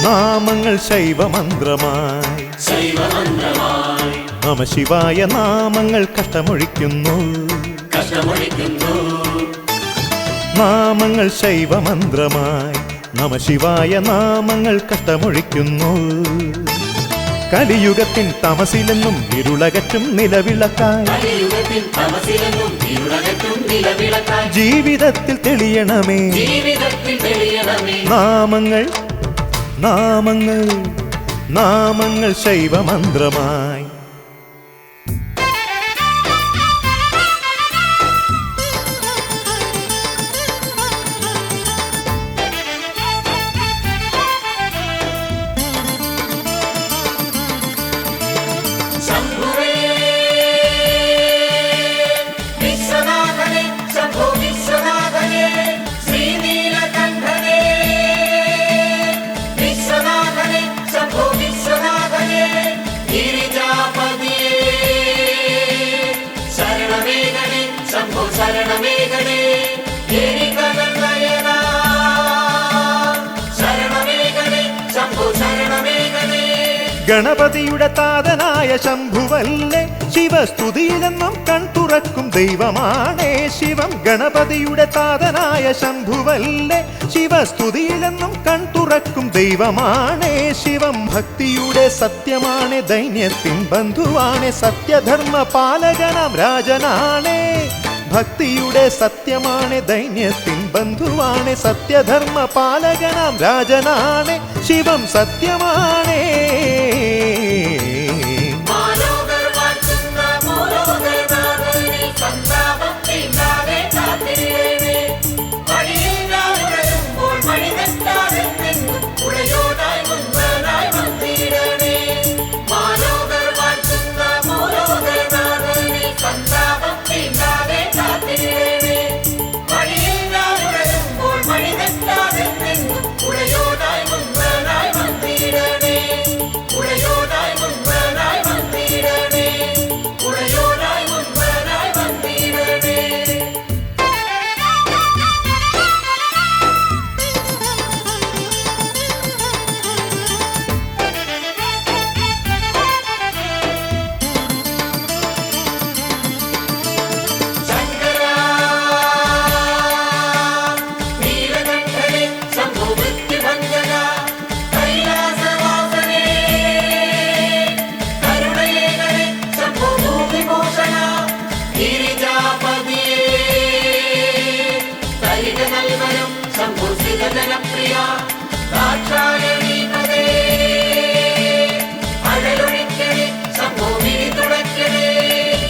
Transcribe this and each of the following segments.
നാമങ്ങൾ ശൈവമന്ത്രമായി നമഃശിവായ നാമങ്ങൾ കഷ്ടമൊഴിക്കുന്നു നാമങ്ങൾ ശൈവമന്ത്രമായി നമഃശിവായ നാമങ്ങൾ കഷ്ടമൊഴിക്കുന്നു കലിയുഗത്തിൻ തമസിലെന്നും ഇരുളകറ്റും നിലവിളക്കായി ജീവിതത്തിൽ തെളിയണമേ നാമങ്ങൾ നാമങ്ങൾ നാമങ്ങൾ ശൈവമന്ത്രമായി ഗണപതിയുടെ താതനായ ശംഭുവല്ലേ ശിവസ്തുതിയിലെന്നും കൺതുറക്കും ദൈവമാണേ ശിവം ഗണപതിയുടെ താതനായ ശംഭുവല്ലേ ശിവസ്തുതിയിലെന്നും കൺതുറക്കും ദൈവമാണേ ശിവം ഭക്തിയുടെ സത്യമാണ് ദൈന്യത്തിൻ ബന്ധുവാണ് സത്യധർമ്മ പാലകനാം രാജനാണേ ഭക്തിയുടെ സത്യമാണ് ദൈന്യത്തിൻ ബന്ധുവാണ് സത്യധർമ്മ പാലകനാം രാജനാണ് ശിവം സത്യമാണേ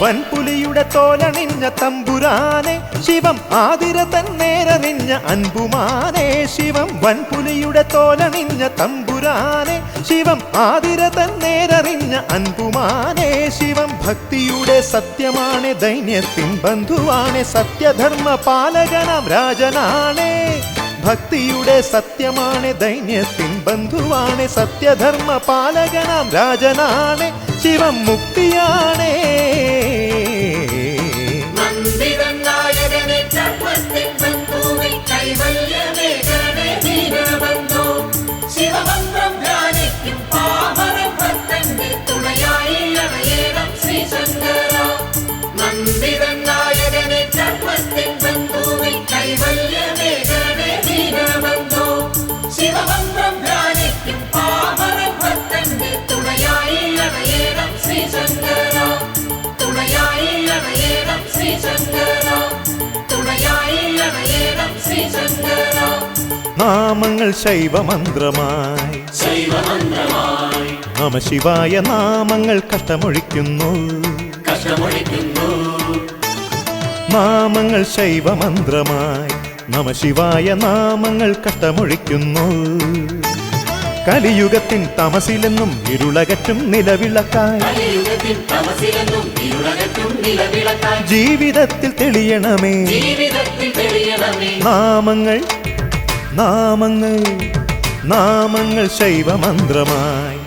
വൻപുലിയുടെ തോലണിഞ്ഞ തമ്പുരാനെ ശിവം ആതിര തന്നേരറിഞ്ഞ അൻപുമാനെ ശിവം വൻപുലിയുടെ തോലണിഞ്ഞ തമ്പുരാനെ ശിവം ആതിര തന്നേരറിഞ്ഞ അൻപുമാനെ ശിവം ഭക്തിയുടെ സത്യമാണ് ദൈന്യത്തിൻ ബന്ധുവാണ് സത്യധർമ്മ പാലകനാം രാജനാണേ ഭക്തിയുടെ സത്യമാണ് ദൈന്യത്തിൻ ബന്ധുവാണ് സത്യധർമ്മ പാലകനാം രാജനാണ് ശിവം മുക്തിയാണേ നാമങ്ങൾ ശൈവമന്ത്രമായി നമഃശിവായ നാമങ്ങൾ കഷ്ടമൊഴിക്കുന്നു നാമങ്ങൾ ശൈവമന്ത്രമായി നമഃശിവായ നാമങ്ങൾ കഷ്ടമൊഴിക്കുന്നു കലിയുഗത്തിൻ തമസിലെന്നും ഇരുളകറ്റും നിലവിളക്കായി ജീവിതത്തിൽ തെളിയണമേ നാമങ്ങൾ നാമങ്ങൾ നാമങ്ങൾ ശൈവമന്ത്രമായി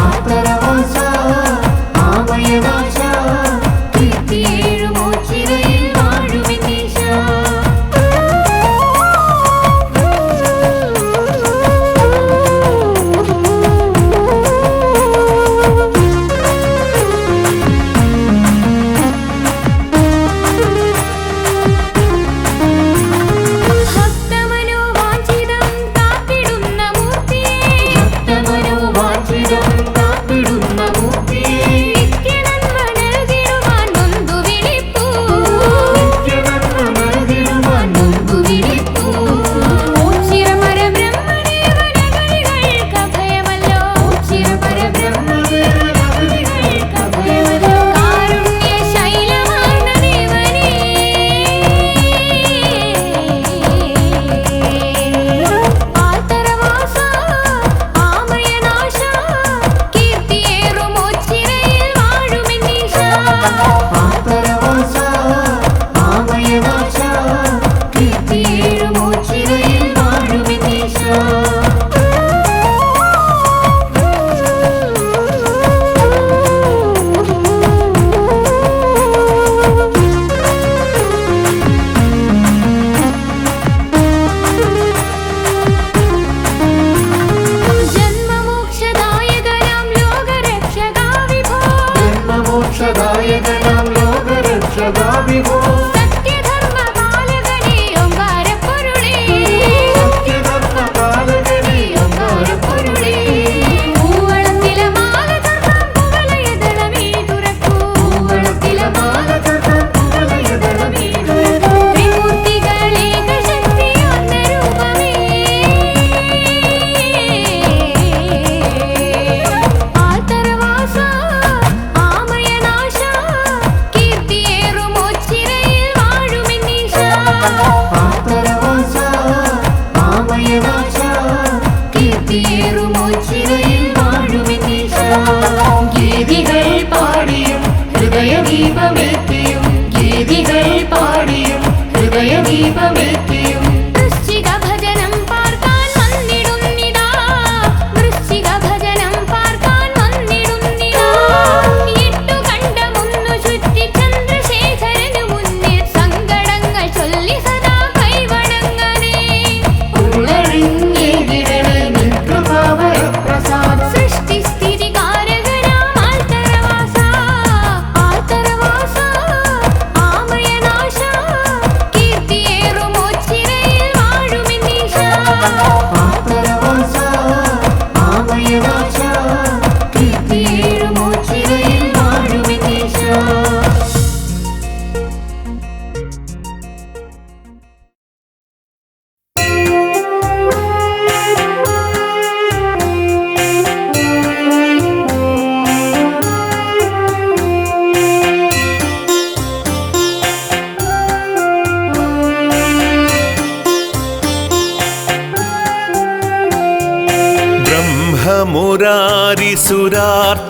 ആതരവാസ ആമയനാശ കീർത്തിയേഴുമോ ചിരയിൽ വാഴുമെന്നീശ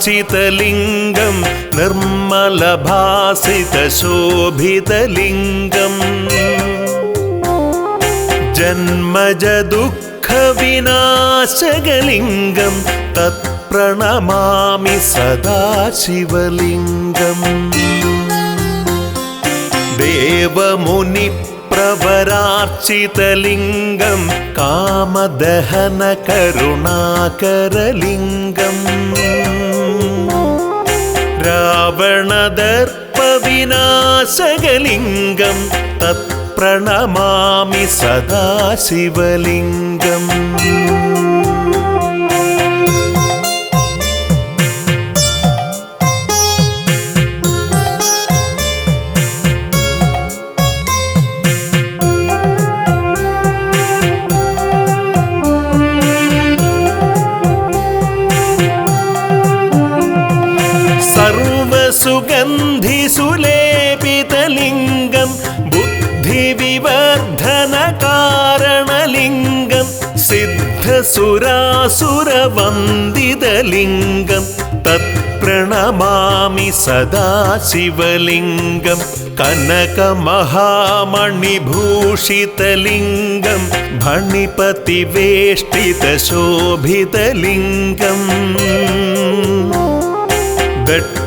മുരാരിസുരാർച്ചിതലിംഗം നിർമ്മലഭാസിതശോഭിതലിംഗം ജന്മജദുഃഖവിനാശകലിംഗം തത്പ്രണമാമി സദാശിവലിംഗം ദേവമുനി പ്രവരാർച്ചിതലിംഗം കാമദഹന കരുണാകരലിംഗം രാവണദർപ്പവിനാശകലിംഗം തത്പ്രണമാമി സദാശിവലിംഗം സുഗന്ധിസുലേപിതലിംഗം ബുദ്ധിവിവർദ്ധനകാരണലിംഗം സിദ്ധസുരാസുരവന്ദിതലിംഗം തത്പ്രണമാമി സദാശിവലിംഗം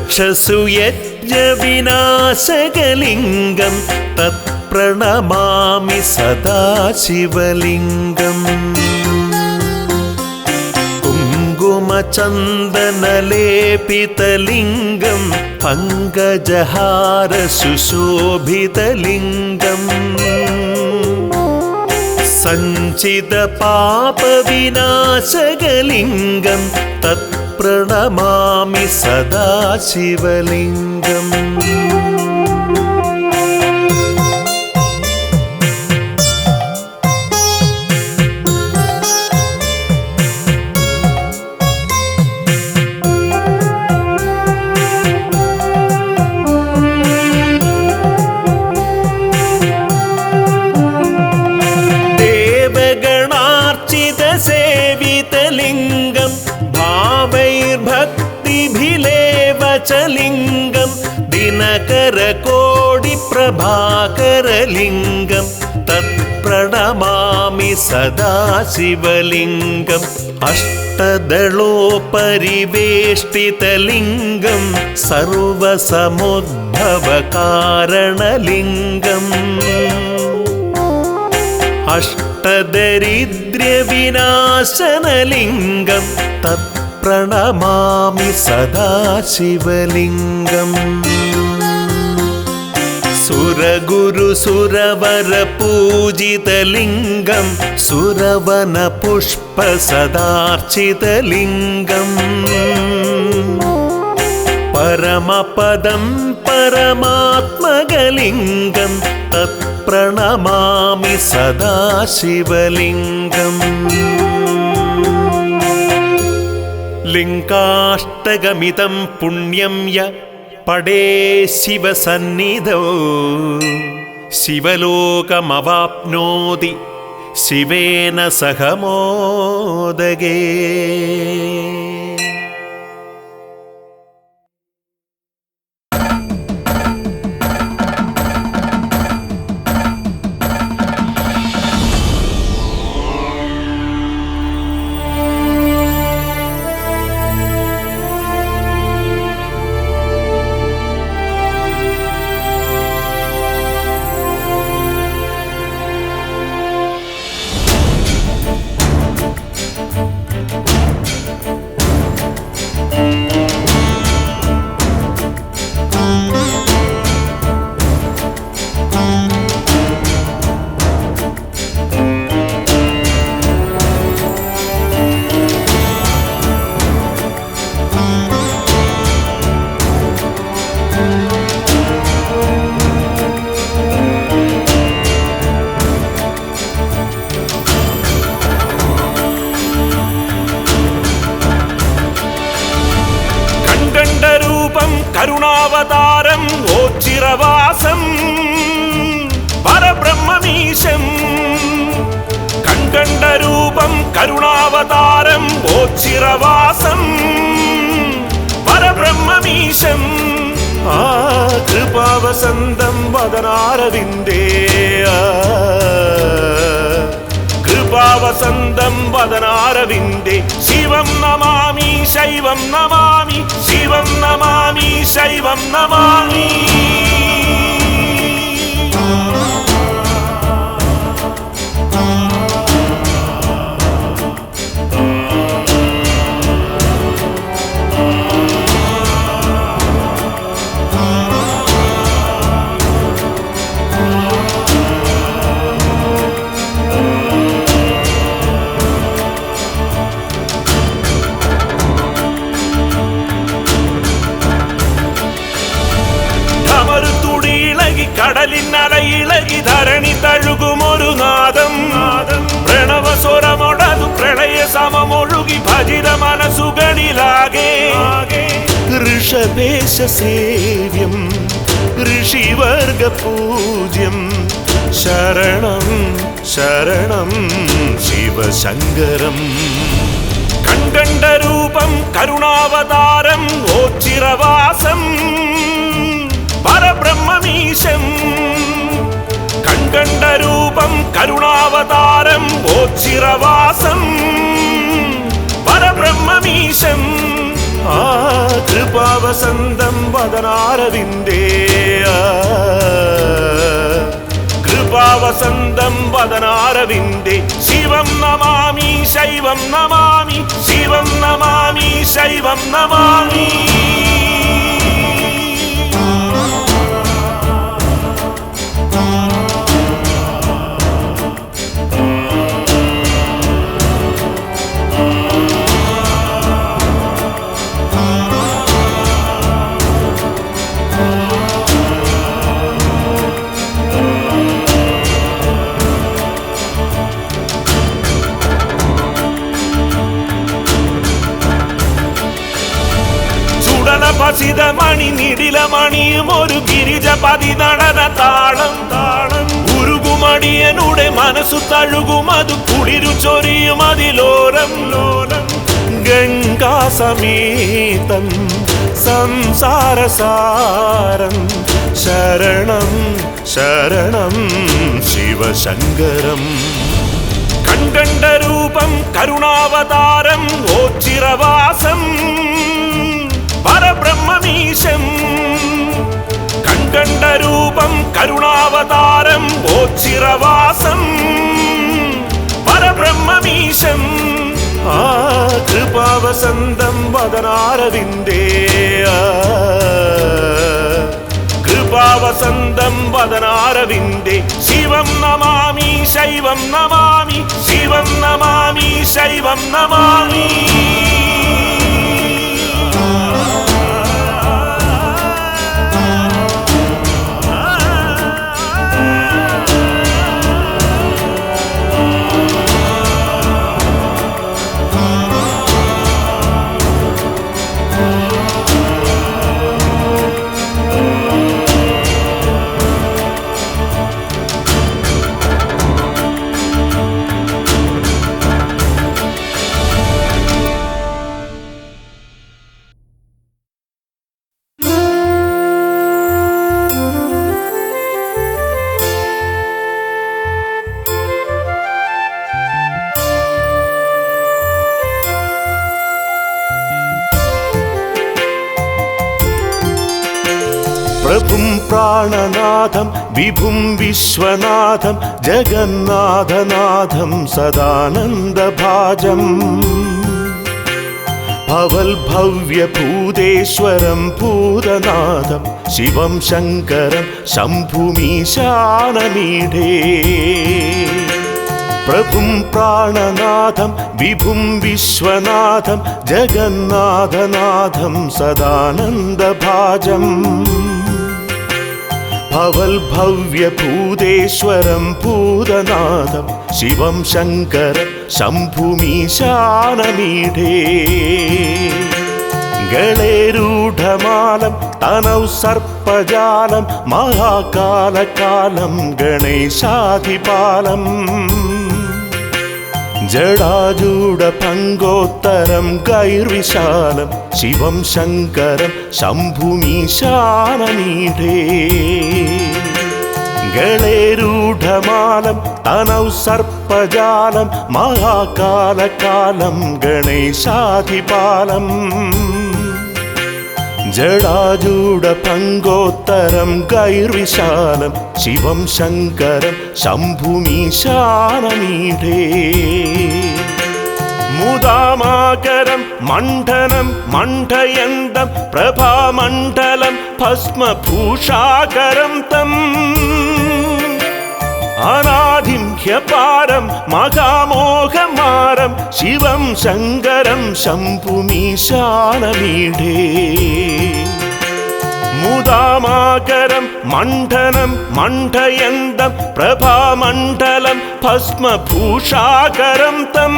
ചക്ഷസു യജ്ഞവിനാശകലിംഗം തത്പ്രണമാമി സദാശിവലിംഗം കുങ്കുമചന്ദനലേപിതലിംഗം പങ്കജഹാര സുശോഭിതലിംഗം സഞ്ചിത പാപവിനാശകലിംഗം തത്പ്രണമാമി സദാശിവലിംഗം सेवितलिंगं भावैर्भक्तिभिलेव च लिंगं दिनकरकोटिप्रभाकरलिंगं तत्प्रणमामि सदाशिवलिंगम् अष्टदलोपरिवेष्टितलिंगं सर्वसमुद्भवकारणलिंगम् अष्टदरिद्र्यविनाशनलिंगं तत्प्रणमामि सदाशिवलिंगम् सुरगुरुसुरवरपूजितलिंगं सुरवनपुष्पसदार्चितलिंगम् परमपदं परमात्मगलिंगं तत्प्रणमामि सदाशिवलिंगम् लिंगाष्टकमिदं पुण्यं य पडे शिवसन्निधौ शिवलोकमवाप्नोति शिवेन सह मोदगे करुणावतारं ओच्चिरवासं परब्रह्ममीशं कण्कण्डरूपं करुणावतारं ओच्चिरवासं परब्रह्ममीशं कृपावसन्तं वदनारविन्दे कृपावसन्तं वदनारविन्दे शिवं नमामि शैवं नमामि शिवं नमामि शैवं नमामि കടലിനലയിളകി ധരണി തഴുകുമൊരു നാദം പ്രണവസ്വരമൊടതു പ്രളയ സമമൊഴുകി ഭജിത മനസ്സുകളിലാകെ ഋഷഭേശ സേവ്യം ഋഷിവർഗ പൂജ്യം ശരണം ശരണം ശിവശങ്കരം കൺകണ്ഠരൂപം കരുണാവതാരം ഓച്ചിരവാസം परब्रह्ममीशं कण्कण्डरूपं करुणावतारं ओच्चिरवासं परब्रह्ममीशं കൃപാവസന്തം വദനാരവിന്ദേ കൃപാവസന്തം വദനാരവിന്ദേ ശിവം നമാമി ശൈവം നമാമി ശിവം നമാമി ശൈവം നമാമി പസിതമണി നിടിലമണിയും ഒരു ഗിരിജപതി നടന താളം താളം ഉരുകുമടിയനുടെ മനസ്സു തഴുകും അത് കുളിരു ചൊരിയും അതിലോരം ലോലം ഗംഗാസമേതം സംസാരസാരം ശരണം ശരണം ശിവശങ്കരം കൺകണ്ട രൂപം കരുണാവതാരം ഓച്ചിരവാസം പരബ്രഹ്മമീശം കൺകണ്ട രൂപം കരുണാവതാരം ഓച്ചിരവാസം പരബ്രഹ്മമീശം ആ കൃപാവസന്തം വദനാരവിന്ദേ കൃപാവസന്തം വദനാരവിന്ദേ ശിവം നമാമി ശൈവം നമാമി ശിവം നമാമി ശൈവം നമാമി പ്രഭും പ്രാണനാഥം വിഭും വിശ്വനാഥം ജഗന്നാഥനാഥം സദാനന്ദഭാജം ഭവൽഭവ്യഭൂതേശ്വരം ഭൂതനാഥം ശിവം ശങ്കരം ശംഭുമീശാനമീഢേ പ്രഭും പ്രാണനാഥം വിഭും വിശ്വനാഥം ജഗന്നാഥനാഥം സദാനന്ദഭാജം ഭവൽഭവ്യഭൂതേശ്വരം ഭൂതനാഥം ശിവം ശങ്കരം ശംഭുമീശാനമീഢേ ഗളേരൂഢമാലം തനൗ സർപ്പജാലം മഹാകാലകാലം ഗണേശാധിപാലം ജടാജൂഢപങ്കോത്തരം ഗൈർവിശാലം ശിവം ശങ്കരം ശംഭുമീശാനമീഢേ ഗളേരൂഢമാലം തനൗ സർപ്പജാലം മഹാകാലകാലം ഗണേശാധിപാലം ജടാജൂഢപങ്കോത്തരം ഗൈർവിശാലം ശിവം ശങ്കരം ശംഭുമീശാനമീഢേ മുദാമാകരം മണ്ഡനം മണ്ഡയന്തം പ്രഭാമണ്ഡലം ഭസ്മഭൂഷാകരം തം അനാദിം ഹ്യപാരം മഹാമോഹമാരം ശിവം ശങ്കരം ശംഭുമീശാനമീഢേ മുദാമാകരം മണ്ഡനം മണ്ഡയന്തം പ്രഭാമണ്ഡലം ഭസ്മഭൂഷാകരം തം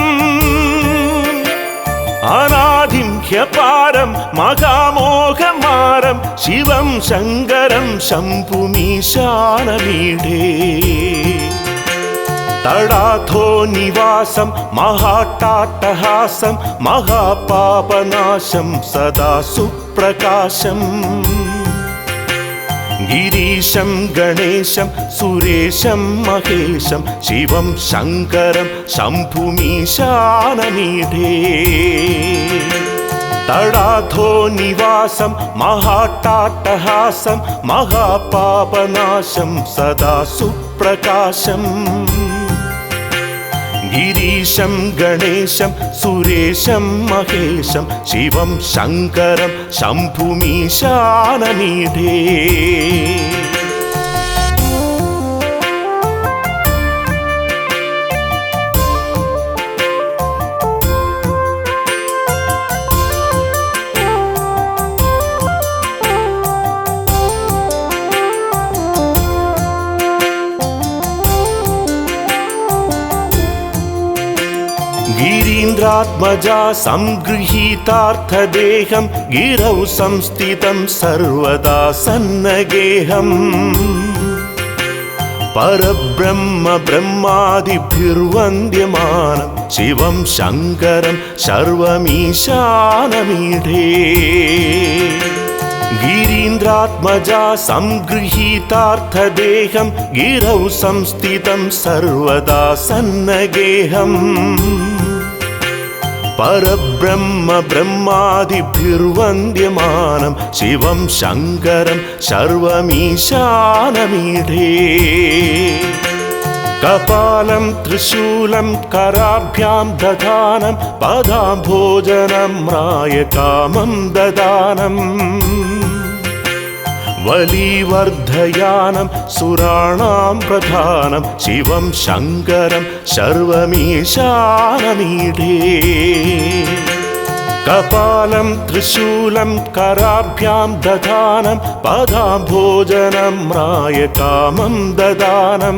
അനാദിം ഹ്യപാരം മഹാമോഹമാരം ശിവം ശങ്കരം ശംഭുമീശാനമീഢേ തടാധോ നിവാസം മഹാട്ടാട്ടഹാസം മഹാപാപനാശം സദാ സുപ്രകാശം ഗിരീശം ഗണേശം സുരേശം മഹേശം ശിവം ശങ്കരം ശംഭുമീശാനമീഢേ തടാധോ നിവാസം മഹാട്ടാട്ടഹാസം മഹാപാപനാശം സദാ സുപ്രകാശം ഗിരീശം ഗണേശം സുരേശം മഹേശം ശിവം ശങ്കരം ശംഭുമീശാനമീഢേ ഗിരീന്ദ്രാത്മജാ സംഗൃഹീതാർത്ഥദേഹം ഗിരൗ സംസ്ഥിതം സർവദാ സന്നഗേഹം പരബ്രഹ്മ ബ്രഹ്മാദിഭിർവന്ദ്യമാനം ശിവം ശങ്കരം സർവമീശാനമീഢേ ഗിരീന്ദ്രാത്മജാ സംഗൃഹീതാർത്ഥദേഹം ഗിരൗ സംസ്ഥിതം സർവദാ സന്നഗേഹം പരബ്രഹ്മ ബ്രഹ്മാദിഭിർവന്ദ്യമാനം ശിവം ശങ്കരം സർവമീശാനമീഢേ കപാലം ത്രിശൂലം കരാഭ്യാം ദധാനം പദാംഭോജനം മ്രായകാമം ദദാനം വലിവർദ്ധയാനം സുരാണാം പ്രധാനം ശിവം ശങ്കരം സർവമീശാനമീഢേ കപാലം ത്രിശൂലം കരാഭ്യാം ദധാനം പദാംഭോജനം മ്രായകാമം ദദാനം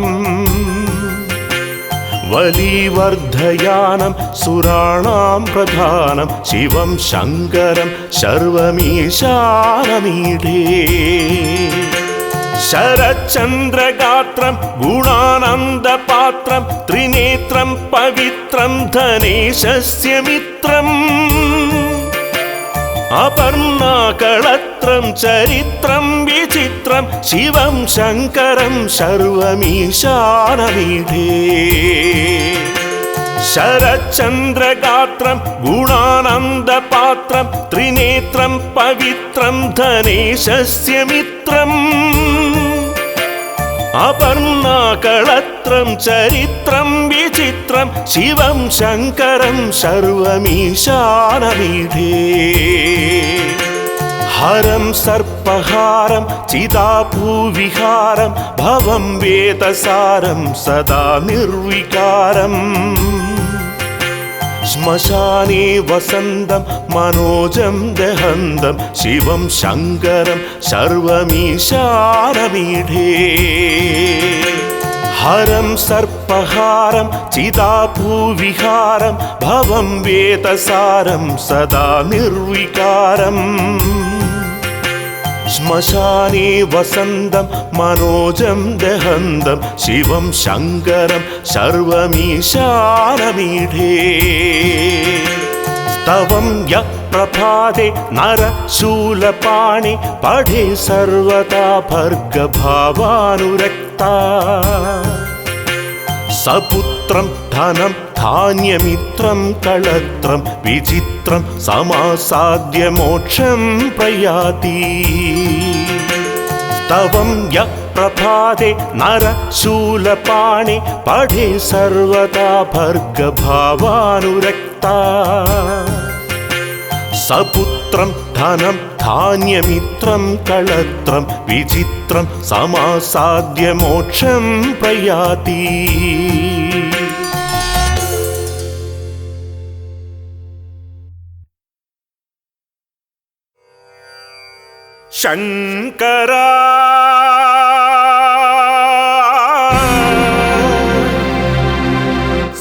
വലിവർദ്ധയാനം സുരാണാം പ്രധാനം ശിവം ശങ്കരം സർവമീശാനമീഢേ ശരചന്ദ്രഗാത്രം ഗുണാനന്ദപാത്രം ത്രിനേത്രം പവിത്രം ധനേശസ്യ മിത്രം അപർണാകളത്രം ചരിത്രം വിചിത്രം ശിവം ശങ്കരം സർവമീശാനമീഢേ ശരചന്ദ്രഗാത്രം ഗുണാനന്ദപാത്രം ത്രിനേത്രം പവിത്രം ധനേശസ്യ മിത്രം അപർണാകളത്രം ചരിത്രം വിചിത്രം ശിവം ശങ്കരം സർവമീശാനമീഢേ ഹരം സർപ്പഹാരം ചിതാഭൂവിഹാരം ഭവം വേദസാരം സദാ നിർവികാരം ശ്മശാനേ വസന്തം മനോജം ദഹന്തം ശിവം ശങ്കരം സർവമീശാനമീഢേ ഹരം സർപ്പഹാരം ചിതാഭൂവിഹാരം ഭവം വേദസാരം സദാ നിർവികാരം ശ്മശാനേ വസന്തം മനോജം ദഹന്തം ശിവം ശങ്കരം സർവമീശാനമീഢേ സ്തവം യഃ പ്രഭാതേ നരശൂലപാണി പഠേ സർവദാ ഭർഗഭാവാനുരക്താ സപുത്രം ധനം ധാന്യമിത്രം കളത്രം വിചിത്രം സമാസാദ്യ മോക്ഷം പ്രയാതി സ്തവം യഃ പ്രഭാതേ നരശൂലപാണി പഠേ സർവദാ ഭർഗഭാവാനുരക്താ സപുത്രം ധനം ധാന്യമിത്രം കളത്രം വിചിത്രം സമാസാദ്യ മോക്ഷം പ്രയാതി ശങ്കരാ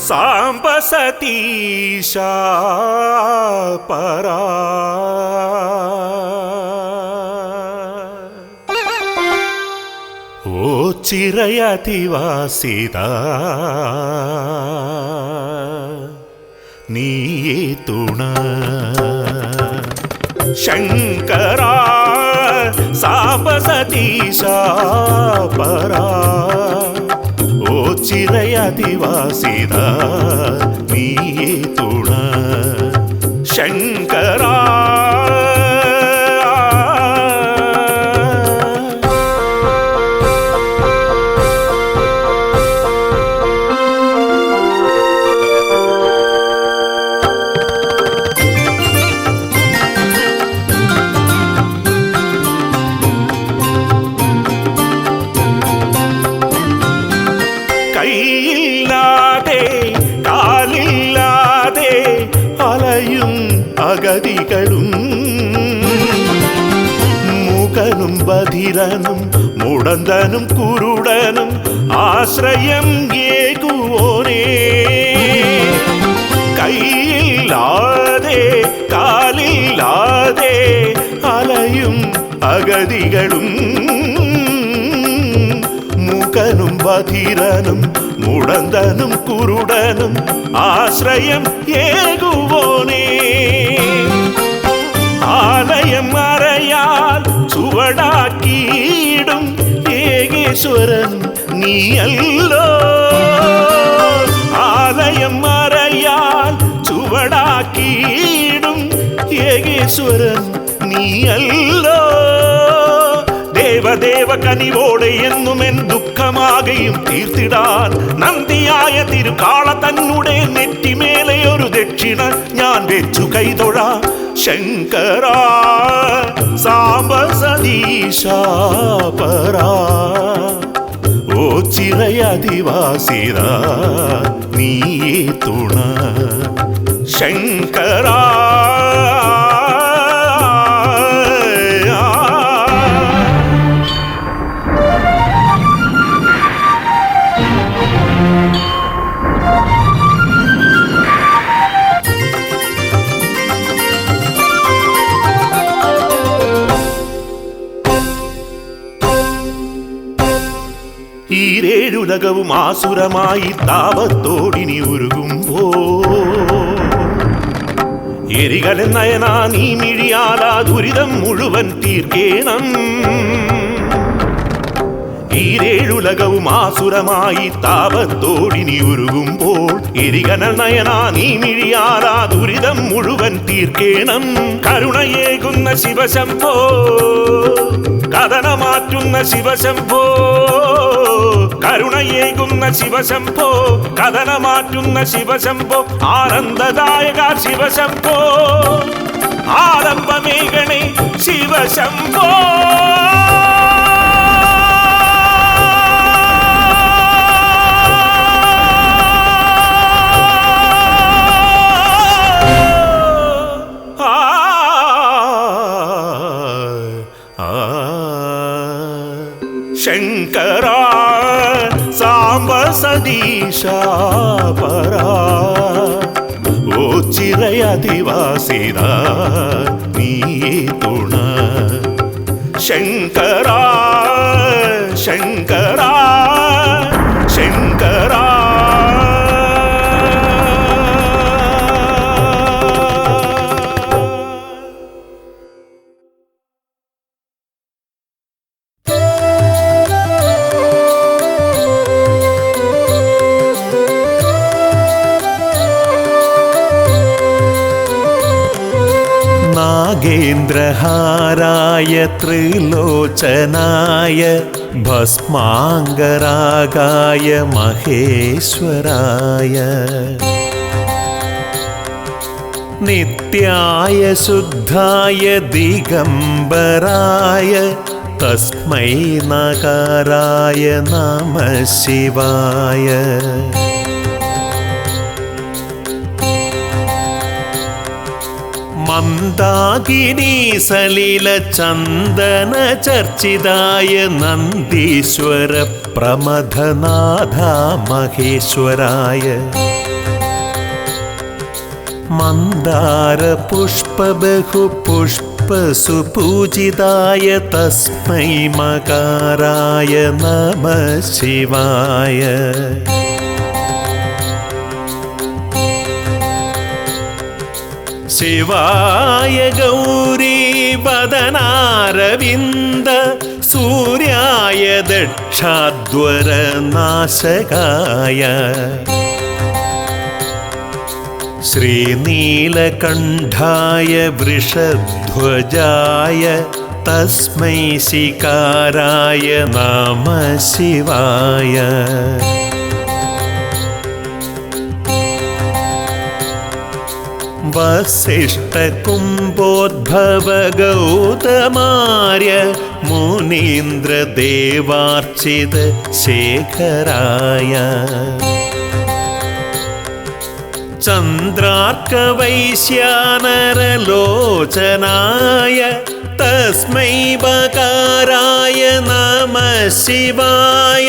സാംബ സതീശാ പരാ ഓ ചിരയതിവാസിത നീയേ തുണ ശങ്കരാ സാംബ സതീശാ പരാ ഓ ചിരയതിവാസിത നീയേ തുണ ശങ്കരാ അഗതികളും മൂകനും ബധിരനും മുടന്തനും കുരുടനും ആശ്രയം ഏകുവോനേ കൈയില്ലാതെ കാലില്ലാതെ അലയും അഗതികളും മൂകനും ബധിരനും മുടന്തനും കുരുടനും ആശ്രയം ഏകുവോനേ ആലയം മറയാൽ ചുവടാക്കിയിടും ഏകേശ്വരൻ നീയല്ലോ ആലയം മറയാൽ ചുവടാക്കിയിടും ഏകേശ്വരൻ നീയല്ലോ ദേവദേവ കനിവോടെ എന്നുമെൻ ദുഃഖമാകെയും തീർത്തിടാൻ നന്ദിയായ തിരുകാള തന്നെ നെറ്റിമേലെ ഒരു ദക്ഷിണ ഞാൻ വെച്ചു കൈതൊഴ ശങ്കര സാംബ സതീശ പരാ ഓ ചിറയധിവാസിത നീയേ തുണ ശങ്കര ഈരേഴുലകവും ആസുരമായി താപത്തോടിനി ഉരുകുമ്പോ എരികലൻ നയനാ നീ മിഴിയാലാ ദുരിതം മുഴുവൻ തീർക്കേണം ഈരേഴുലകവും ആസുരമായി താപത്തോടിനി ഉരുകുമ്പോൾ എരികലൻ നയനാ നീ മിഴിയാലാ ദുരിതം മുഴുവൻ തീർക്കേണം കരുണയേകുന്ന ശിവശംഭോ കഥനമാറ്റുന്ന ശിവശംഭോ കരുണയേകുന്ന ശിവശംഭോ കഥനമാറ്റുന്ന ശിവശംഭോ ആനന്ദദായക ശിവശംഭോ ആരംഭമേകണേ ശിവശംഭോ ശങ്കര സാംബ സതീശ പരാ ഓ ചിറയധിവാസിത നീയേ തുണ ശങ്കര ശങ്കര ശങ്കര നാഗേന്ദ്രഹാരായ ത്രിലോചനായ ഭസ്മാംഗരാഗായ മഹേശ്വരായ നിത്യായ ശുദ്ധായ ദിഗംബരായ തസ്മൈ നകാരായ നമഃ ശിവായ മന്ദാകിനി സലില ചന്ദന ചർച്ചിതായ നന്ദീശ്വര പ്രമഥനാഥ മഹേശ്വരായ മന്ദാര പുഷ്പ ബഹു പുഷ്പ സുപൂജിതായ തസ്മൈ മകാരായ നമഃ ശിവായ ശിവായ ഗൗരീ വദനാരവിന്ദ സൂര്യായ ദക്ഷാധ്വര നാശകായ ശ്രീനീലകണ്ഠായ വൃഷധ്വജായ തസ്മൈ ശികാരായ നമഃ ശിവായ വസിഷ്ഠകുംഭോദ്ഭവ ഗൗതമാര്യ മുനീന്ദ്രദേവാർച്ചിത ശേഖരായ ചന്ദ്രാർക്കവൈശ്യാനരലോചനായ തസ്മൈ ബകാരായ നമഃ ശിവായ.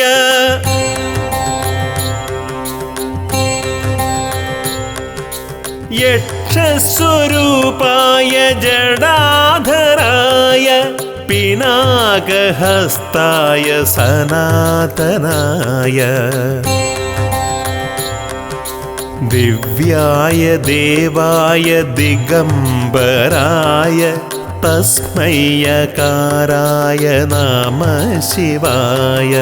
യക്ഷസ്വരൂപായ ജടാധരായ പിനാകഹസ്തായ സനാതനായ ദിവ്യായ ദേവായ ദിഗംബരായ തസ്മൈയകാരായ നമഃ ശിവായ.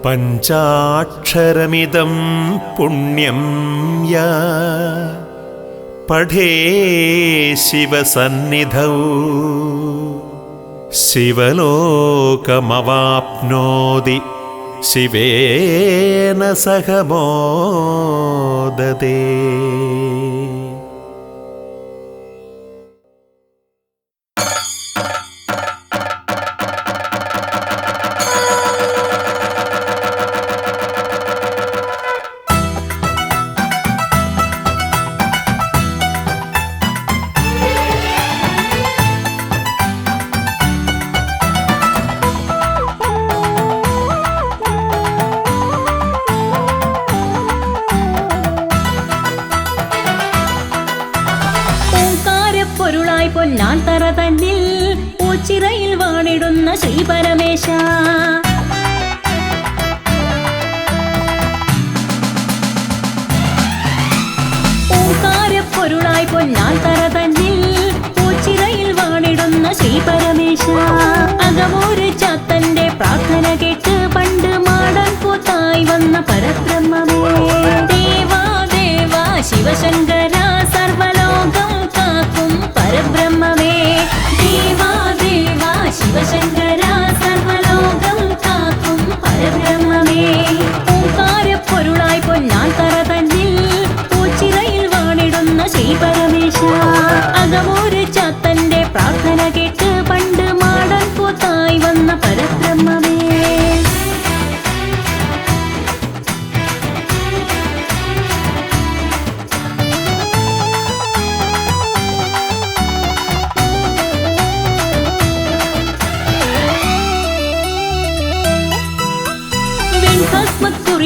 പഞ്ചാക്ഷരമിദം പുണ്യം യാ പഠേ ശിവസന്നിധൗ ശിവലോകമവാപ്നോതി ശിവേന സഹ മോദതേ. പൊന്നാൻ തറ തന്നിൽ പൂച്ചിറയിൽ വാണിടുന്ന ശ്രീ പരമേശ. ഓംകാരപ്പൊരുളായി പൊന്നാൻ തറ തന്നിൽ പൂച്ചിറയിൽ വാണിടുന്ന ശ്രീ പരമേശ. അകമൂര് ചാത്തന്റെ പ്രാർത്ഥന കേട്ട് പണ്ട് മാടൻ കൂത്തായി വന്ന പരബ്രഹ്മമേ. ദേവാ ദേവാ ശിവശങ്കര സർവലോകം കാക്കും പരബ്രഹ്മമേ. ദേവാ ദേവാ ശിവശങ്കര സർവലോകം കാക്കും പരബ്രഹ്മമേ. ഓംകാരപ്പൊരുളായി പൊന്നാൻ തറ തന്നിൽ പൂച്ചിറയിൽ വാണിടുന്ന ശ്രീ പരമേശ. അകമൂര് ചാത്തന്റെ പ്രാർത്ഥന കേട്ട് പണ്ട് മാടൻ കൂത്തായി വന്ന പരബ്രഹ്മമേ.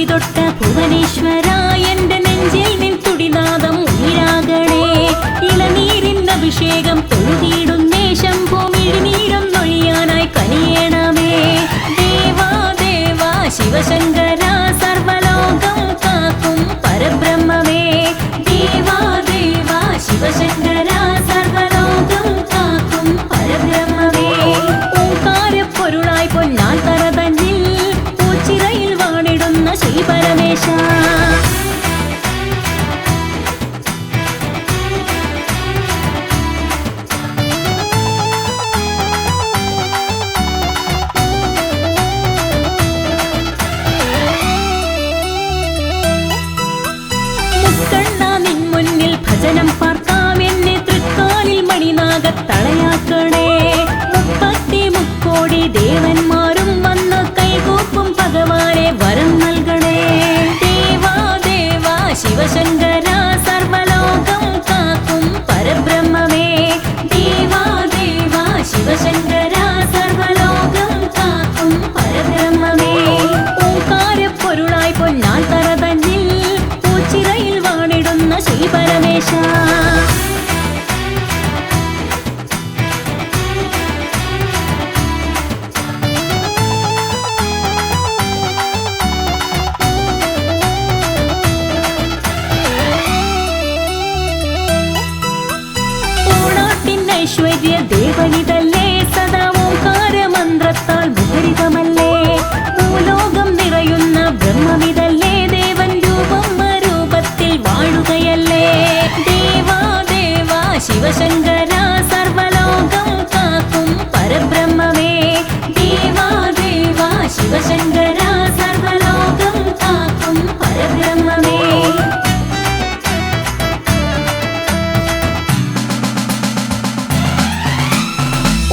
തൊട്ട ഭുവനേശ്വര എന്റെ നെഞ്ചിൽ നിൻ തുടിനാദം ഉയരാകണേ. ഇളനീരിൻ അഭിഷേകം തൊഴുതിടുന്നേ ശംഭോ മിഴിനീരം നൊഴിയാനായി കനിയണമേ. ദേവാ ദേവാ ശിവശങ്കര സർവലോകം കാക്കും പരബ്രഹ്മമേ. ദേവാ ദേവാ ശിവശങ്കര സർവലോകം കാക്കും പരബ്രഹ്മമേ. ഓംകാരപ്പൊരുളായി പൊന്നാൻ തറ തന്നിൽ പൂച്ചിറയിൽ വാണിടുന്ന ശ്രീ പരമേശ. മുക്കണ്ണ നിൻ മുന്നിൽ ഭജനം പാർക്കാം എന്നെ തൃക്കാലിൽ മണിനാഗത്തളയാക്കണേ. 33 ദേവന്മാരും വന്ന് കൈകൂപ്പും ഭഗവാനെ വരം നൽകണേ. ദേവാ ദേവാ ശിവശങ്കര സർവലോകം കാക്കും പരബ്രഹ്മമേ. ദേവാ ദേവാ ശിവശങ്കര സർവലോകം കാക്കും പരബ്രഹ്മമേ. ഓംകാരപ്പൊരുളായി പൊന്നാൻ തറ തന്നിൽ പൂച്ചിറയിൽ വാണിടുന്ന ശ്രീ പരമേശ. ഐശ്വര്യ ദേവനിതല്ലേ സദാ ഓംകാര മന്ത്രത്താൽ മുഖരിതമല്ലേ. ഭൂലോകം നിറയുന്ന ബ്രഹ്മമിതല്ലേ ദേവൻ രൂപം രൂപത്തിൽ വാഴുകയല്ലേ. ദേവാ ദേവാ ശിവശങ്കര സർവലോകം കാക്കും പരബ്രഹ്മമേ. ദേവാ ദേവാ ശിവശങ്കര സർവലോകം കാക്കും പരബ്രഹ്മമേ.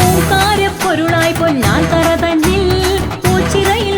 ഓംകാരപ്പൊരുളായി പൊന്നാൻ തറ തന്നിൽ പൂച്ചിറയിൽ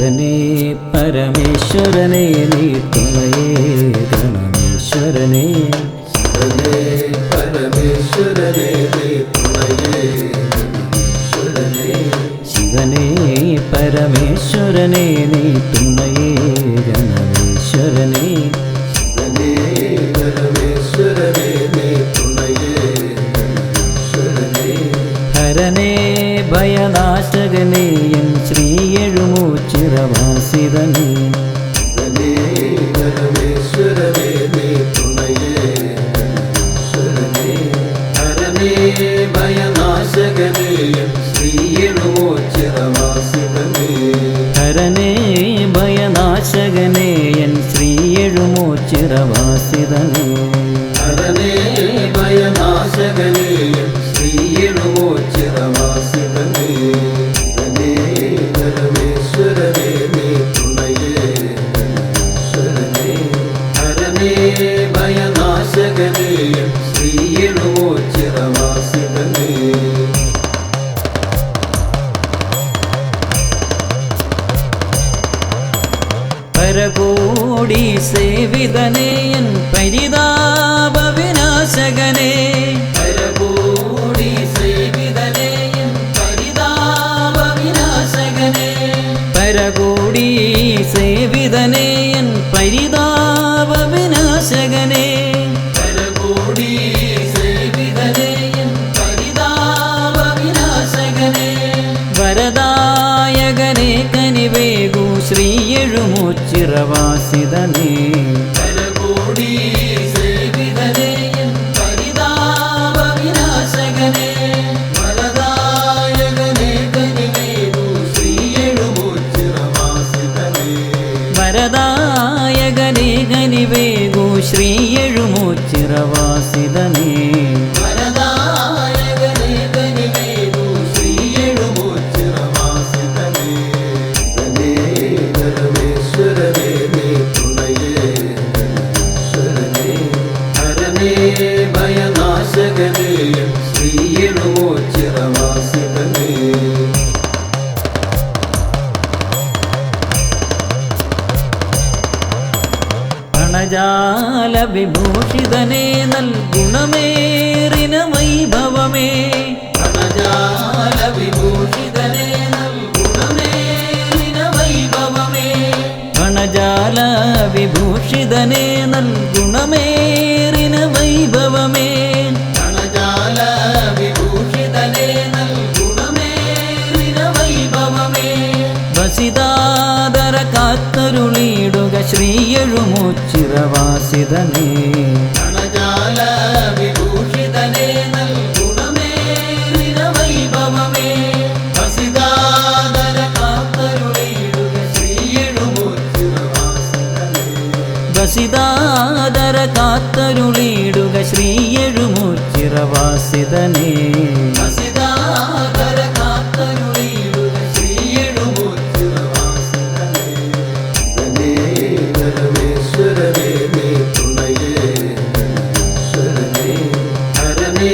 ശിവനേ പരമേശ്വരനേ നീ തുണയേകണമീശ്വരനേ ശിവനേ പരമേശ്വരനേ നീ തുണയേകണമീശ്വരനേ ശിവനേ പരമേശ്വരനേ നീ തുണയേകണമീശ്വരനേ ശിവനേ പരമേശ്വരനേ നീ തുണയേകണമീശ്വരനേ ഹരനേ ഭയനാശകനേ എൻ ശ്രീ എഴുമൂച്ചിറവാസിതനേ ശിവനേ പരമേശ്വരനേ നീ തുണയേകണമീശ്വരനേ ഹരനേ ഭയനാശകനേ എൻ ശ്രീ എഴുമൂച്ചിറവാസിതനേ ഹരനേ ഭയനാശകനേ എൻ ശ്രീ എഴുമൂച്ചിറവാസിതനേ ഹരനേ ഭയനാശകനേ എൻ ശ്രീ എഴുമൂച്ചിറവാസിതനേ ശിവനേ പരമേശ്വരനേ നീ തുണയേകണമീശ്വരനേ ഹരനേ ഭയനാശകനേ എൻ ശ്രീ എഴുമൂച്ചിറവാസിതനേ പരകോടി സേവിതനേയൻ പരിതാപ വിനാശകനേ പരകോടി സേവിതനേയൻ പരിതാപ വിനാശകനേ പരകോടി സേവിതനേയൻ പരിതാപ വിനാശകനേ പരകോടി സേവിതനേയൻ പരിതാപ വിനാശകനേ വരദായകനേ കനിവേഗു ശ്രീ എഴുമൂച്ചിറവാസിതനേ പരകോടി സേവിതനേയൻ പരിതാപ വിനാശകനേ വരദായകനേ കനിവേഗു ശ്രീ എഴുമൂച്ചിറവാസിതനേ വരദായകനേ കനിവേഗു ശ്രീ എഴുമൂച്ചിറവാസിതനേ വരദായകനേ കനിവേഗു ശ്രീ എഴുമൂച്ചിറവാസിതനേ ശിവനേ പരമേശ്വരനേ നീ തുണയേകണമീശ്വരനേ ഹരനേ ഭയനാശകനേ എൻ ശ്രീ എഴുമൂച്ചിറവാസിതനേ പണജാല വിഭൂഷിതനേ നൽഗുണമേറിന വൈഭവമേ പണജാല വിഭൂഷിതനേ നൽഗുണമേറിന വൈഭവമേ പണജാല വിഭൂഷിതനേ നൽഗുണമേറിന വൈഭവമേ പണജാല വിഭൂഷിതനേ നൽഗുണമേറിന വൈഭവമേ വസിതാദര കാത്തരുളിയിടുക ശ്രീ എഴുമൂച്ചിറവാസിതനേ പണജാല വിഭൂഷിതനേ നൽഗുണമേറിന വൈഭവമേ വസിതാദര കാത്തരുളിയിടുക ശ്രീ എഴുമൂച്ചിറവാസിതനേ വസിതാദര കാത്തരുളിയിടുക ശ്രീ എഴുമൂച്ചിറവാസിതനേ വസിതാദര കാത്തരുളിയിടുക ശ്രീ എഴുമൂച്ചിറവാസിതനേ ശിവനേ പരമേശ്വരനേ നീ തുണയേകണമീശ്വരനേ ഹരനേ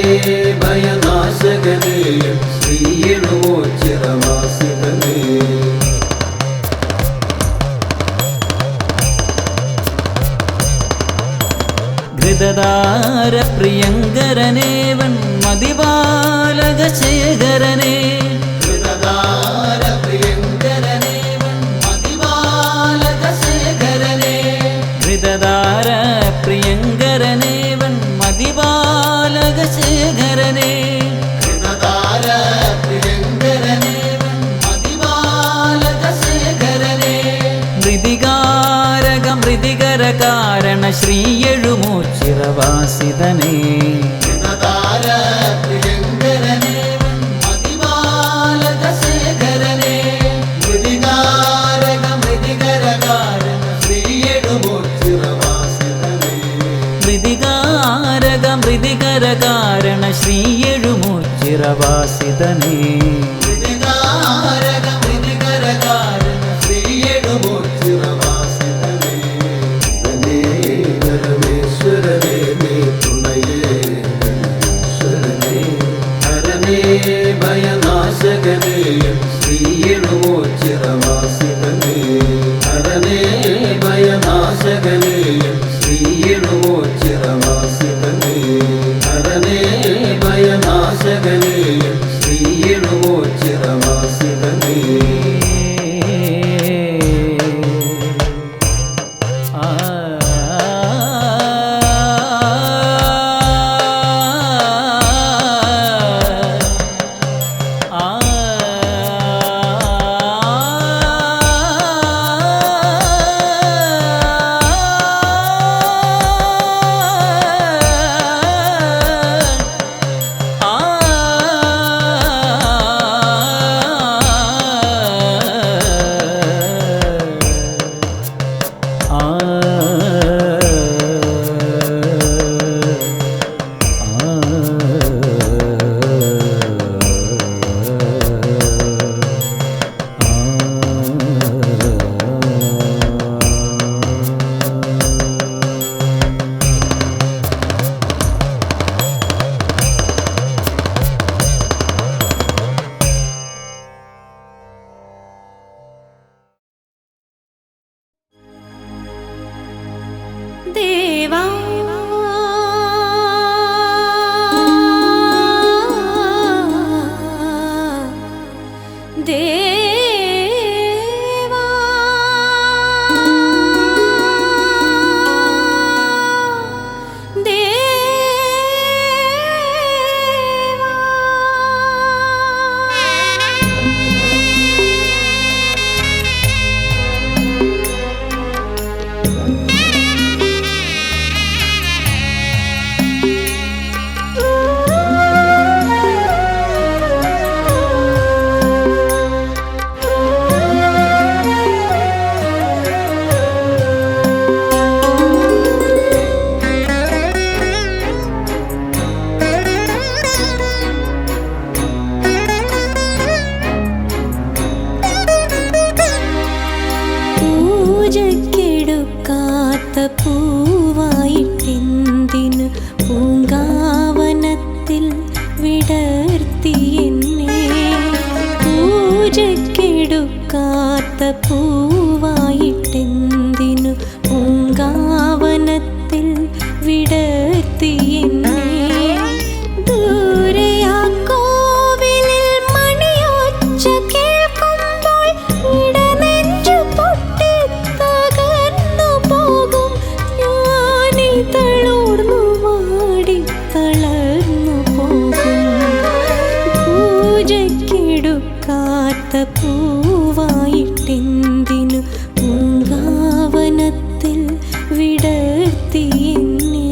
ഭയനാശകനേ എൻ ശ്രീ എഴുമൂച്ചിറവാസിതനേ ഘൃതധാര പ്രിയങ്കരനേവൻ മതിപാലകശേഖരനേ ഘൃതധാര പ്രിയങ്കരനേവൻ മതിപാലകശേഖരനേ ഘൃതധാര പ്രിയങ്കരനേവൻ മതിപാലകശേഖരനേ ഘൃതധാര പ്രിയങ്കരനേവൻ മതിപാലകശേഖരനേ മൃതികാരക മൃതികര കാരണ ശ്രീ എഴുമൂച്ചിറവാസിതനേ ഘൃതധാര പ്രിയങ്കരനേവൻ മതിപാലകശേഖരനേ മൃതികാരക മൃതികര കാരണ ശ്രീ എഴുമൂച്ചിറവാസിതനേ മൃതികാരക മൃതികര കാരണ ശ്രീ എഴുമൂച്ചിറവാസിതനേ മൃതികാരക മൃതികര കാരണ ശ്രീ എഴുമൂച്ചിറവാസിതനേ ശിവനേ പരമേശ്വരനേ നീ തുണയേകണമീശ്വരനേ ഹരനേ ഭയനാശകനേ എൻ ശ്രീ എഴുമൂച്ചിറവാസിതനേ ശ്രീയണുമോച്ചിതവാസിതനേ ദേവാ ദേവാ പൂജക്കെടുക്കാത്ത പൂവായിട്ടെന്തിന് പൂങ്കാവനത്തിൽ വിടർത്തി എന്നെ പൂജക്കെടുക്കാത്ത പൂവായിട്ടെന്തിനു പൂങ്കാവനത്തിൽ വിടർത്തി എന്നെ ദൂരെ ആ കോവിലിൽ മണിയൊച്ച കേൾക്കുമ്പോൾ ഇടനെഞ്ചു പൊട്ടി തകർന്നു പോകും ഞാനീ തളർന്നു വാടി തളർന്നു പോകും പൂജക്കെടുക്കാത്ത പൂവായിട്ടെന്തിനു പൂങ്കാവനത്തിൽ വിടർത്തി എന്നെ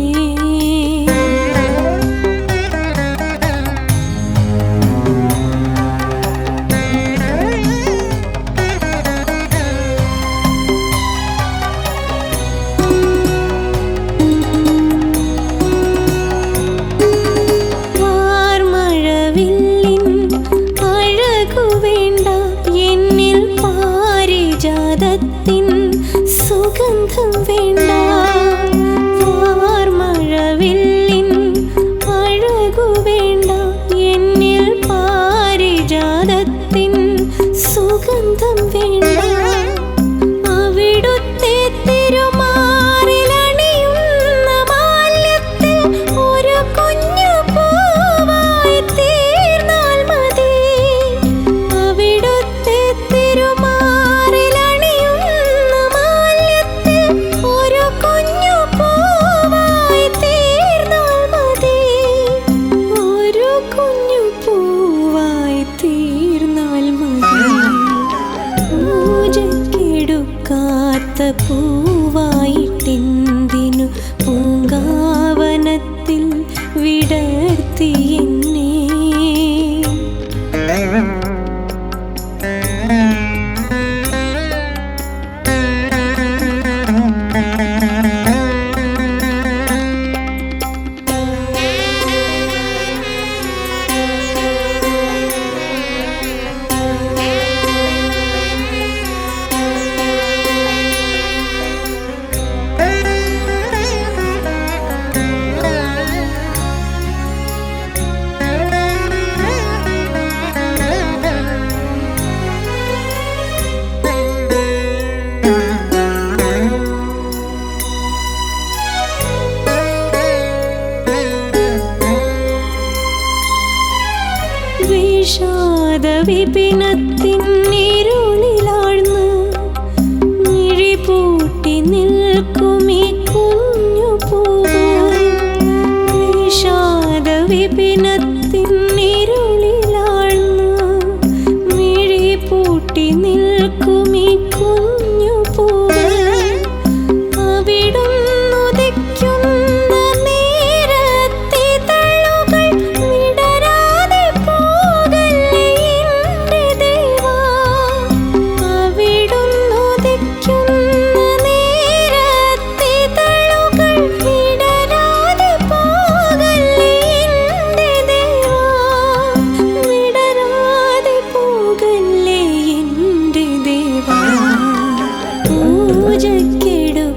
വാർമഴവില്ലിൻ അഴകു വേണ്ട എന്നിൽ പാരിജാതത്തിൻ സുഗന്ധം വേണ്ട വാർമഴവില്ലിൻ അഴകു വേണ്ട എന്നിൽ പാരിജാതത്തിൻ സുഗന്ധം വേണ്ട അവിടുത്തെ തിരുമാറിലണിയുന്ന മാല്യത്തിൽ ഒരു കുഞ്ഞു പൂവായി തീർന്നാൽ മതി അവിടുത്തെ തിരുമാറിലണിയുന്ന മാല്യത്തിൽ ഒരു കുഞ്ഞു പൂവായി തീർന്നാൽ മതി ഒരു കുഞ്ഞു പൂവായി തീർന്നാൽ മതി പൂജക്കെടുക്കാത്ത പൂവായിട്ടെന്തിനു പൂങ്കാവനത്തിൽ വിടർത്തി എന്നെ വിഷാദ വിപിനത്തിന്നിരുളിലാഴ്ന്ന് മിഴിപൂട്ടി നിൽക്കുമീ കുഞ്ഞു പൂവായി വിഷാദ വിപിനത്തിന്നിരുളിലാഴ്ന്ന് മിഴിപൂട്ടി നിൽക്കുമീ കുഞ്ഞു പൂവായി അവിടുന്നുദിക്കുന്ന നേരത്തെ തള്ളുകൾ വിടരാതെ പോകല്ലേ എൻ്റെ ദേവാ അവിടുന്നുദിക്കുന്ന നേരത്തെ തള്ളുകൾ വിടരാതെ പോകല്ലേ എൻ്റെ ദേവാ വിടരാതെ പോകല്ലേ എൻ്റെ ദേവാ പൂജക്കെടുക്കാത്ത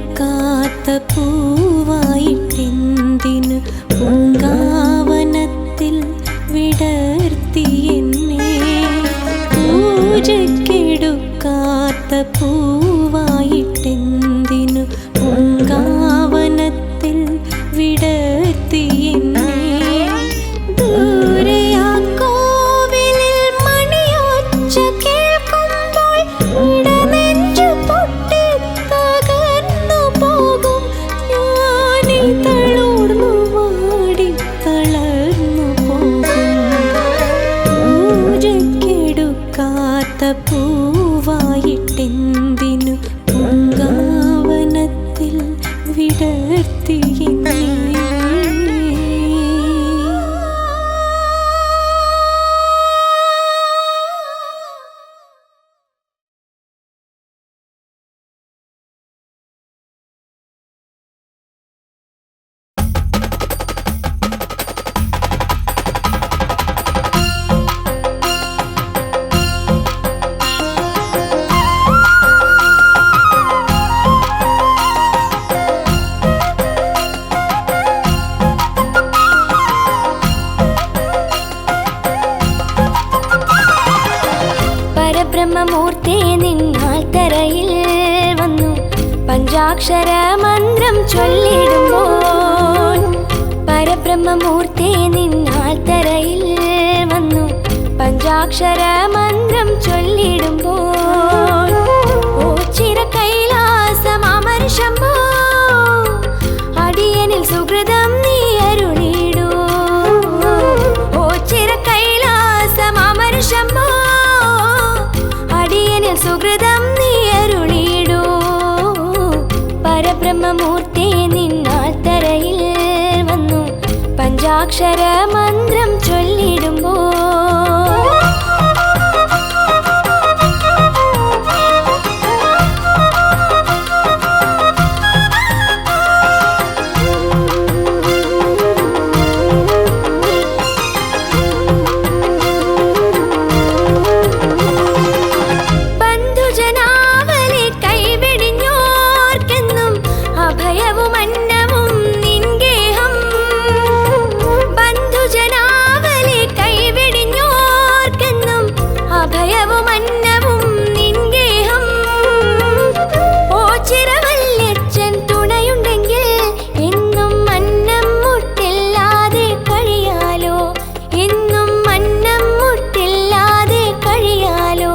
പൂവായിട്ടെന്തിന് പൂങ്കാവനത്തിൽ വിടർത്തി എന്നെ പൂജക്കെടുക്കാത്ത പൂവായിട്ടെന്തിനു പൂങ്കാവനത്തിൽ വിടർത്തി എന്നെ ദൂരെ ആ കോവിലിൽ മണിയൊച്ച കേൾക്കുമ്പോൾ ഇടനെഞ്ചു പൊട്ടി തകർന്നു പോകും ഞാനീ തളർന്നു വാടി തളർന്നു പോകും പൂജക്കെടുക്കാത്ത പൂവായിട്ടെന്തിനു പൂങ്കാവനത്തിൽ വിടർത്തി എന്നെ പരബ്രഹ്മമൂർത്തി നിന്നാൽ തറയിൽ വന്നു പഞ്ചാക്ഷര മന്ത്രം ചൊല്ലിടുമ്പോൾ പരബ്രഹ്മമൂർത്തി നിന്നാൽ തറയിൽ വന്നു പഞ്ചാക്ഷര മന്ത്രം ചൊല്ലിടുമ്പോൾ ഓ ചിര കൈലാസം അമര ശംഭോ അടിയനിൽ സുകൃതം നീ അരുളിടൂ ഓ ചിര കൈലാസം അമര ശംഭോ അടിയനിൽ സുകൃതം നീ അരുളിടൂ പരബ്രഹ്മമൂർത്തി നിന്നാൽ തറയിൽ വന്നു പഞ്ചാക്ഷര മന്ത്രം ചൊല്ലിടുമ്പോൾ ബന്ധുജനാവലി കൈവെടിഞ്ഞോർക്കെന്നും അഭയവും അന്നവും നിൻഗേഹം ബന്ധുജനാവലി കൈവെടിഞ്ഞോർക്കെന്നും അഭയവും അന്നവും നിൻഗേഹം ഓ ചിരവല്യച്ഛൻ തുണയുണ്ടെങ്കിൽ എന്നും അന്നം മുട്ടില്ലാതെ കഴിയാലോ എന്നും അന്നം മുട്ടില്ലാതെ കഴിയാലോ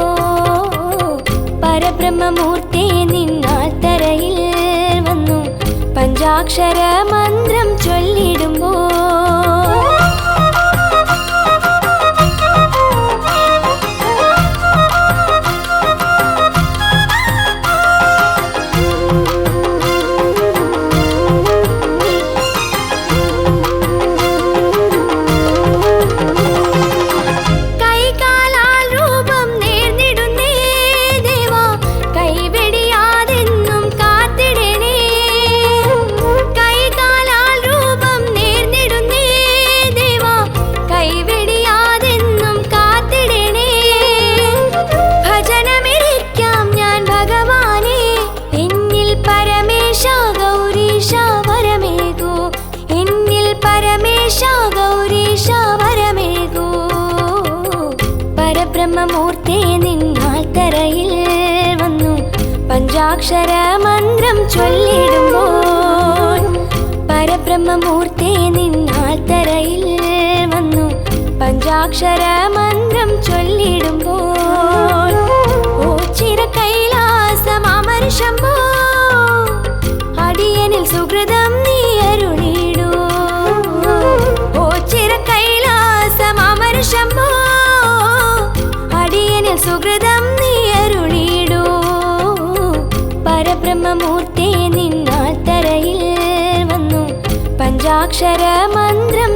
പരബ്രഹ്മമൂർത്തി നിന്നാൽ തറയിൽ വന്നു പഞ്ചാക്ഷര മന്ത്രം ചൊല്ലിടുമ്പോൾ കൈകാലാൽ രൂപം നേർന്നിടുന്നേ ദേവാ കൈവെടിയാതെന്നും കാത്തിടണേ കൈകാലാൽ രൂപം നേർന്നിടുന്നേ ദേവാ കൈവെടിയാതെന്നും കാത്തിടണേ ഭജനമിരിക്കാം ഞാൻ ഭഗവാനെ എന്നിൽ പരമേശ ഗൗരീശ വരമേകൂ എന്നിൽ പരമേശ ഗൗരീശ വരമേകൂ പരബ്രഹ്മമൂർത്തി നിന്നാൽ തറയിൽ വന്നു പഞ്ചാക്ഷര മന്ത്രം ചൊല്ലിടുമ്പോൾ പരബ്രഹ്മമൂർത്തി നിന്നാൽ തറയിൽ വന്നു പഞ്ചാക്ഷര പഞ്ചാക്ഷര മന്ത്രം ചൊല്ലിടുമ്പോൾ ഓ ചിര കൈലാസമാമര ശംഭോ അടിയനിൽ സുഹൃതം നീ അരുളിടൂ ഓ ചിര കൈലാസമാമര ശംഭോ അടിയനിൽ സുഹൃതം നീ അരുളിടൂ പരബ്രഹ്മമൂർത്തി നിന്നാൽ തരയിൽ വന്നു പഞ്ചാക്ഷര മന്ത്രം